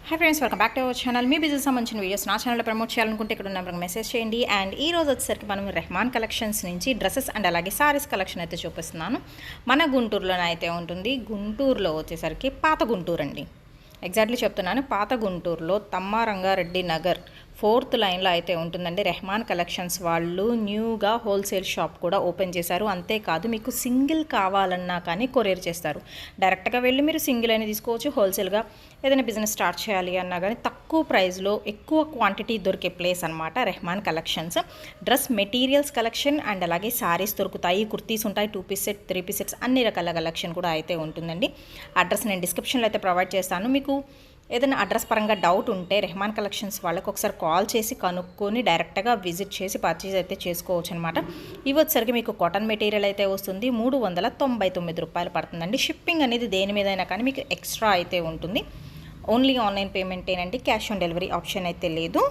Hi friends, welcome back to our channel. Me business సంబంధించిన videos నా ఛానల్లో promote చేయాలనుకుంటే ఇక్కడ ఉన్న నెంబర్కి మెసేజ్ చేయండి. అండ్ ఈ రోజు వచ్చేసరికి మనం రెహమాన్ కలెక్షన్స్ నుంచి డ్రెస్సెస్ అండ్ అలాగే సారీస్ కలెక్షన్ అయితే చూపిస్తున్నాను. మన గుంటూరులోనే అయితే ఉంటుంది. గుంటూరులో వచ్చేసరికి పాత గుంటూరు అండి. ఎగ్జాక్ట్లీ చెప్తున్నాను, పాత గుంటూరులో తమ్మారంగారెడ్డి నగర్ 4th లైన్లో అయితే ఉంటుందండి. రెహమాన్ కలెక్షన్స్ వాళ్ళు న్యూగా హోల్సేల్ షాప్ కూడా ఓపెన్ చేశారు. అంతేకాదు, మీకు సింగిల్ కావాలన్నా కానీ కొరియర్ చేస్తారు. డైరెక్ట్గా వెళ్ళి మీరు సింగిల్ అయినా తీసుకోవచ్చు. హోల్సేల్గా ఏదైనా బిజినెస్ స్టార్ట్ చేయాలి అన్నా కానీ తక్కువ ప్రైస్లో ఎక్కువ క్వాంటిటీ దొరికే ప్లేస్ అనమాట Rehman collections. Dress materials collection and అలాగే శారీస్ దొరుకుతాయి, కుర్తీస్ ఉంటాయి, 2 పీస్ సెట్, 3 పీస్ సెట్స్ అన్ని రకాల కలెక్షన్ కూడా అయితే ఉంటుందండి. అడ్రస్ నేను డిస్క్రిప్షన్లో అయితే ప్రొవైడ్ చేస్తాను. మీకు ఏదైనా అడ్రస్ పరంగా డౌట్ ఉంటే రెహమాన్ కలెక్షన్స్ వాళ్ళకి ఒకసారి కాల్ చేసి కనుక్కొని డైరెక్ట్గా విజిట్ చేసి పర్చేజ్ అయితే చేసుకోవచ్చు అనమాట. ఇవి వచ్చేసరికి మీకు కాటన్ మెటీరియల్ అయితే వస్తుంది. 399 రూపాయలు పడుతుందండి. షిప్పింగ్ అనేది దేని మీదైనా కానీ మీకు ఎక్స్ట్రా అయితే ఉంటుంది. ఓన్లీ ఆన్లైన్ పేమెంటేనండి, క్యాష్ ఆన్ డెలివరీ ఆప్షన్ అయితే లేదు.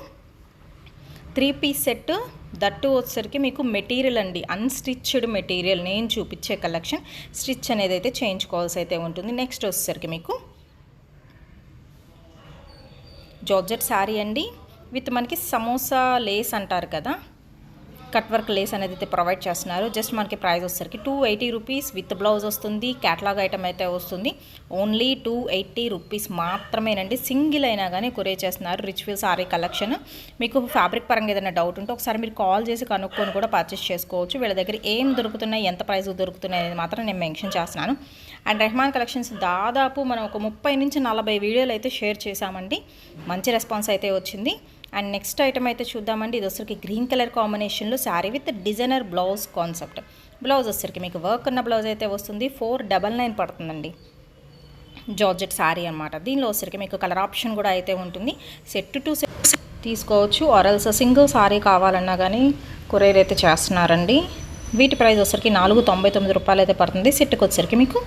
3 పీస్ సెట్ దట్టు వచ్చేసరికి మీకు మెటీరియల్ అండి, అన్స్టిచ్డ్ మెటీరియల్. నేను చూపించే కలెక్షన్ స్టిచ్ అనేది అయితే చేయించుకోవాల్సి అయితే ఉంటుంది. నెక్స్ట్ వచ్చేసరికి మీకు జార్జెట్ శారీ అండి, విత్ మనకి సమోసా లేస్ అంటారు కదా, కట్ వర్క్ లేస్ అనేది అయితే ప్రొవైడ్ చేస్తున్నారు. జస్ట్ మనకి ప్రైస్ వచ్చేసరికి 280 రూపీస్ విత్ బ్లౌజ్ వస్తుంది. క్యాటలాగ్ ఐటమ్ అయితే వస్తుంది. ఓన్లీ 280 రూపీస్ మాత్రమేనండి. సింగిల్ అయినా కానీ కొరియర్ చేస్తున్నారు. రిచ్వెల్ సారీ కలెక్షన్. మీకు ఫ్యాబ్రిక్ పరంగా ఏదైనా డౌట్ ఉంటే ఒకసారి మీరు కాల్ చేసి కనుక్కొని కూడా పర్చేస్ చేసుకోవచ్చు. వీళ్ళ దగ్గర ఏం దొరుకుతున్నాయి, ఎంత ప్రైస్ దొరుకుతున్నాయి అనేది మాత్రం నేను మెన్షన్ చేస్తున్నాను. అండ్ రెహమాన్ కలెక్షన్స్ దాదాపు మనం ఒక 30 నుంచి 40 వీడియోలు అయితే షేర్ చేశామండి. మంచి రెస్పాన్స్ అయితే వచ్చింది. అండ్ నెక్స్ట్ ఐటమ్ అయితే చూద్దామండి. ఇది వచ్చరికి గ్రీన్ కలర్ కాంబినేషన్లో sari with designer blouse concept. Blouse వచ్చరికి మీకు వర్క్ ఉన్న బ్లౌజ్ అయితే వస్తుంది. 499 పడుతుందండి. జార్జెట్ శారీ అనమాట. దీనిలో వచ్చరికి మీకు కలర్ ఆప్షన్ కూడా అయితే ఉంటుంది. సెట్ టు సెట్ తీసుకోవచ్చు. ఆర్ఎల్స్ సింగిల్ శారీ కావాలన్నా కానీ కొరియర్ అయితే చేస్తున్నారండి. వీటి ప్రైస్ వచ్చరికి 499 రూపాయలు అయితే పడుతుంది. సెట్కి వచ్చరికి మీకు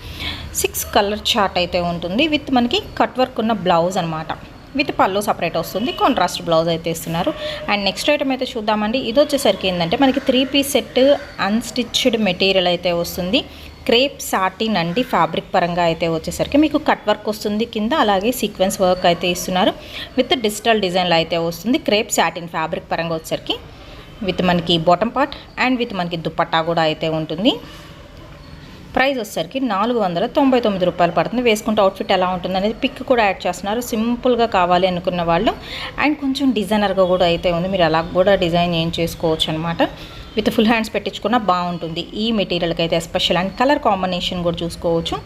6 కలర్ చార్ట్ అయితే ఉంటుంది. విత్ మనకి కట్ వర్క్ ఉన్న బ్లౌజ్ అనమాట. విత్ పళ్ళు సపరేట్ వస్తుంది. కాంట్రాస్ట్ బ్లౌజ్ అయితే ఇస్తున్నారు. అండ్ నెక్స్ట్ ఐటమ్ అయితే చూద్దామండి. ఇది వచ్చేసరికి ఏంటంటే మనకి 3 పీస్ సెట్ అన్స్టిచ్డ్ మెటీరియల్ అయితే వస్తుంది. క్రేప్ సాటిన్ అండి. ఫ్యాబ్రిక్ పరంగా అయితే వచ్చేసరికి మీకు కట్ వర్క్ వస్తుంది కింద, అలాగే సీక్వెన్స్ వర్క్ అయితే ఇస్తున్నారు. విత్ డిజిటల్ డిజైన్లో అయితే వస్తుంది. క్రేప్ సాటిన్ ఫ్యాబ్రిక్ పరంగా వచ్చేసరికి విత్ మనకి బాటమ్ పార్ట్ అండ్ విత్ మనకి దుపట్టా కూడా అయితే ఉంటుంది. ప్రైస్ వచ్చేసరికి 499 రూపాయలు పడుతుంది. వేసుకుంటే అవుట్ఫిట్ ఎలా ఉంటుంది అనేది పిక్ కూడా యాడ్ చేస్తున్నారు. సింపుల్గా కావాలి అనుకున్న వాళ్ళు. అండ్ కొంచెం డిజైనర్గా కూడా అయితే ఉంది. మీరు అలా కూడా డిజైన్ ఏం చేసుకోవచ్చు అనమాట. విత్ ఫుల్ హ్యాండ్స్ పెట్టించుకున్న బాగుంటుంది ఈ మెటీరియల్కి అయితే ఎస్పెషల్. అండ్ కలర్ కాంబినేషన్ కూడా చూసుకోవచ్చు.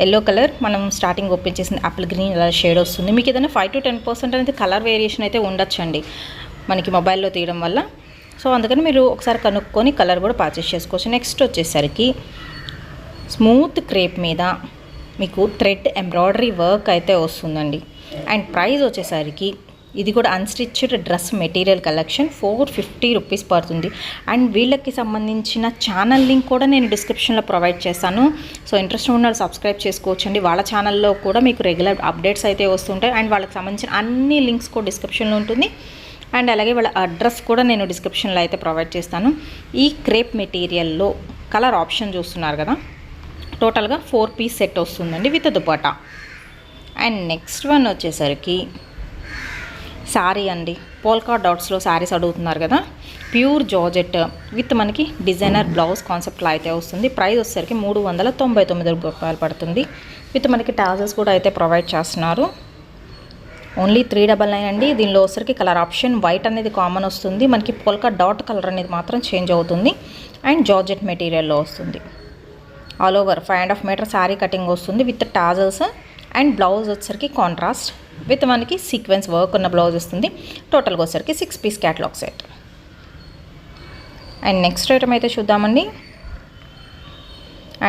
ఎల్లో కలర్ మనం స్టార్టింగ్ ఓపెన్ చేసిన యాపిల్ గ్రీన్ ఇలా షేడ్ వస్తుంది. మీకు ఏదైనా 5 to 10% అనేది కలర్ వేరియేషన్ అయితే ఉండొచ్చండి మనకి మొబైల్లో తీయడం వల్ల. సో అందుకని మీరు ఒకసారి కనుక్కొని కలర్ కూడా పర్చేస్ చేసుకోవచ్చు. నెక్స్ట్ వచ్చేసరికి స్మూత్ క్రేప్ మీద మీకు థ్రెడ్ ఎంబ్రాయిడరీ వర్క్ అయితే వస్తుందండి. అండ్ ప్రైస్ వచ్చేసరికి ఇది కూడా unstitched dress material collection 450 rupees పడుతుంది. అండ్ వీళ్ళకి సంబంధించిన ఛానల్ లింక్ కూడా నేను డిస్క్రిప్షన్లో ప్రొవైడ్ చేస్తాను. సో ఇంట్రెస్ట్ ఉన్న వాళ్ళు సబ్స్క్రైబ్ చేసుకోవచ్చండి. వాళ్ళ ఛానల్లో కూడా మీకు రెగ్యులర్ అప్డేట్స్ అయితే వస్తుంటాయి. అండ్ వాళ్ళకి సంబంధించిన అన్ని లింక్స్ కూడా డిస్క్రిప్షన్లో ఉంటుంది. అండ్ అలాగే వాళ్ళ అడ్రస్ కూడా నేను డిస్క్రిప్షన్లో అయితే ప్రొవైడ్ చేస్తాను. ఈ క్రేప్ మెటీరియల్లో కలర్ ఆప్షన్ చూస్తున్నారు కదా, టోటల్గా 4 పీస్ సెట్ వస్తుందండి with dupatta. And next one వచ్చేసరికి శారీ అండి. పోల్కా డాట్స్లో శారీస్ అడుగుతున్నారు కదా, ప్యూర్ జార్జెట్ విత్ మనకి డిజైనర్ బ్లౌజ్ కాన్సెప్ట్లో అయితే వస్తుంది. ప్రైస్ వచ్చేసరికి 399 రూపాయలు పడుతుంది. విత్ మనకి టాజల్స్ కూడా అయితే ప్రొవైడ్ చేస్తున్నారు. ఓన్లీ 399 అండి. దీనిలో వచ్చరికి కలర్ ఆప్షన్ వైట్ అనేది కామన్ వస్తుంది. మనకి పోల్కా డాట్ కలర్ అనేది మాత్రం చేంజ్ అవుతుంది. అండ్ జార్జెట్ మెటీరియల్లో వస్తుంది. All over 5.5 metre sari cutting వస్తుంది విత్ టాజల్స్. అండ్ బ్లౌజ్ వచ్చరికి కాంట్రాస్ట్ విత్ మనకి సీక్వెన్స్ వర్క్ ఉన్న బ్లౌజ్ వస్తుంది. టోటల్గా వచ్చరికి 6 piece catalogue set. And next item అయితే చూద్దామండి.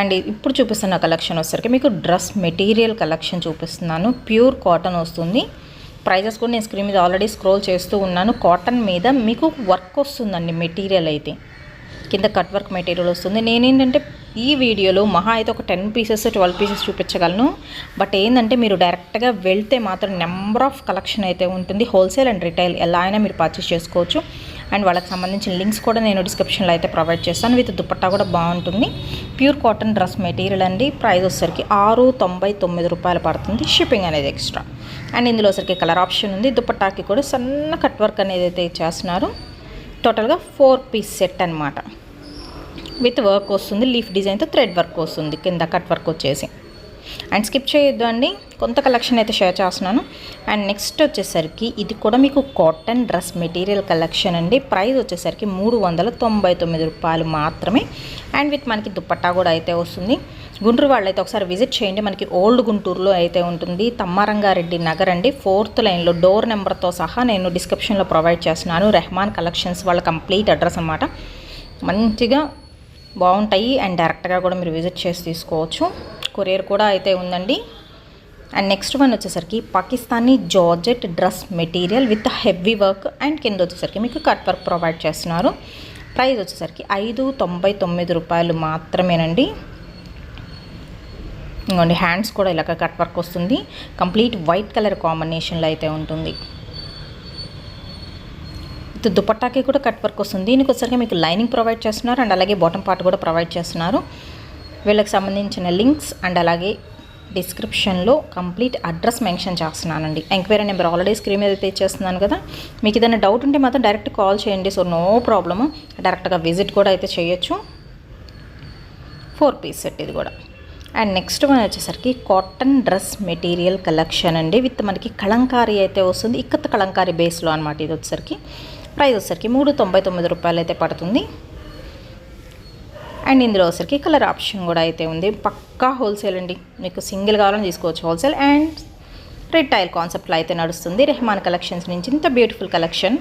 అండ్ ఇప్పుడు చూపిస్తున్న కలెక్షన్ వచ్చరికి మీకు డ్రెస్ మెటీరియల్ కలెక్షన్ చూపిస్తున్నాను. ప్యూర్ కాటన్ వస్తుంది. ప్రైజెస్ కూడా నేను స్క్రీన్ మీద ఆల్రెడీ స్క్రోల్ చేస్తూ ఉన్నాను. కాటన్ మీద మీకు వర్క్ వస్తుందండి. మెటీరియల్ అయితే కింద కట్ వర్క్ మెటీరియల్ వస్తుంది. నేనేంటంటే ఈ వీడియోలో మహా అయితే ఒక 10 పీసెస్ 12 పీసెస్ చూపించగలను. బట్ ఏంటంటే మీరు డైరెక్ట్గా వెళ్తే మాత్రం నెంబర్ ఆఫ్ కలెక్షన్ అయితే ఉంటుంది. హోల్సేల్ అండ్ రిటైల్ ఎలా అయినా మీరు పర్చేస్ చేసుకోవచ్చు. అండ్ వాళ్ళకి సంబంధించిన లింక్స్ కూడా నేను డిస్క్రిప్షన్లో అయితే ప్రొవైడ్ చేస్తాను. విత్ దుపట్టా కూడా బాగుంటుంది. ప్యూర్ కాటన్ డ్రెస్ మెటీరియల్ అండి. ప్రైస్ వచ్చేసరికి 699 రూపాయలు పడుతుంది. షిప్పింగ్ అనేది ఎక్స్ట్రా. అండ్ ఇందులో వచ్చరికి కలర్ ఆప్షన్ ఉంది. దుపట్టాకి కూడా సన్న కట్ వర్క్ అనేది అయితే ఇచ్చేస్తున్నారు. టోటల్గా 4 పీస్ సెట్ అనమాట. విత్ వర్క్ వస్తుంది. లీఫ్ డిజైన్తో థ్రెడ్ వర్క్ వస్తుంది కింద కట్ వర్క్ వచ్చేసి. అండ్ స్కిప్ చేయొద్దు అండి, కొంత కలెక్షన్ అయితే షేర్ చేస్తున్నాను. అండ్ నెక్స్ట్ వచ్చేసరికి ఇది కూడా మీకు కాటన్ డ్రెస్ మెటీరియల్ కలెక్షన్ అండి. ప్రైస్ వచ్చేసరికి 399 రూపాయలు మాత్రమే. అండ్ విత్ మనకి దుపట్టా కూడా అయితే వస్తుంది. గుంటూరు వాళ్ళైతే ఒకసారి విజిట్ చేయండి. మనకి ఓల్డ్ గుంటూరులో అయితే ఉంటుంది. తమ్మారంగారెడ్డి నగర్ అండి. 4th లైన్లో డోర్ నెంబర్తో సహా నేను డిస్క్రిప్షన్లో ప్రొవైడ్ చేస్తున్నాను. రెహమాన్ కలెక్షన్స్ వాళ్ళ కంప్లీట్ అడ్రస్ అనమాట. మంచిగా బాగుంటాయి. అండ్ డైరెక్ట్గా కూడా మీరు విజిట్ చేసి తీసుకోవచ్చు. కొరియర్ కూడా అయితే ఉందండి. అండ్ నెక్స్ట్ వన్ వచ్చేసరికి Pakistani georgette dress material with heavy work and కింద వచ్చేసరికి మీకు కట్ వర్క్ ప్రొవైడ్ చేస్తున్నారు. ప్రైస్ వచ్చేసరికి 599 రూపాయలు మాత్రమేనండి. ఇంకోండి హ్యాండ్స్ కూడా ఇలాగ కట్ వర్క్ వస్తుంది. కంప్లీట్ వైట్ కలర్ కాంబినేషన్లో అయితే ఉంటుంది. దుపట్టాకి కూడా కట్ వర్క్ వస్తుంది. దీనికి వచ్చేసరికి మీకు లైనింగ్ ప్రొవైడ్ చేస్తున్నారు. అండ్ అలాగే బాటమ్ పార్ట్ కూడా ప్రొవైడ్ చేస్తున్నారు. వీళ్ళకి సంబంధించిన లింక్స్ అండ్ అలాగే డిస్క్రిప్షన్లో కంప్లీట్ అడ్రస్ మెన్షన్ చేస్తున్నానండి. ఎంక్వైరీ నెంబర్ ఆల్రెడీ స్క్రీన్ మీద అయితే ఇచ్చేస్తున్నాను కదా. మీకు ఏదైనా డౌట్ ఉంటే మాత్రం డైరెక్ట్ కాల్ చేయండి. So no problem. డైరెక్ట్గా విజిట్ కూడా అయితే చేయొచ్చు. 4 పీస్ సెట్ ఇది కూడా. అండ్ నెక్స్ట్ వన్ వచ్చేసరికి కాటన్ డ్రెస్ మెటీరియల్ కలెక్షన్ అండి. విత్ మనకి కలంకారీ అయితే వస్తుంది. ఇక్కత్ కలంకారీ బేస్లో అనమాట. ఇది వచ్చేసరికి ప్రైస్ వచ్చేసరికి 399 రూపాయలు అయితే పడుతుంది. అండ్ ఇందులో వచ్చరికి కలర్ ఆప్షన్ కూడా అయితే ఉంది. పక్కా హోల్సేల్ అండి. మీకు సింగిల్ కావాలని తీసుకోవచ్చు హోల్సేల్. అండ్ రిటైల్ కాన్సెప్ట్లో అయితే నడుస్తుంది. రెహమాన్ కలెక్షన్స్ నుంచి ఇంత బ్యూటిఫుల్ కలెక్షన్.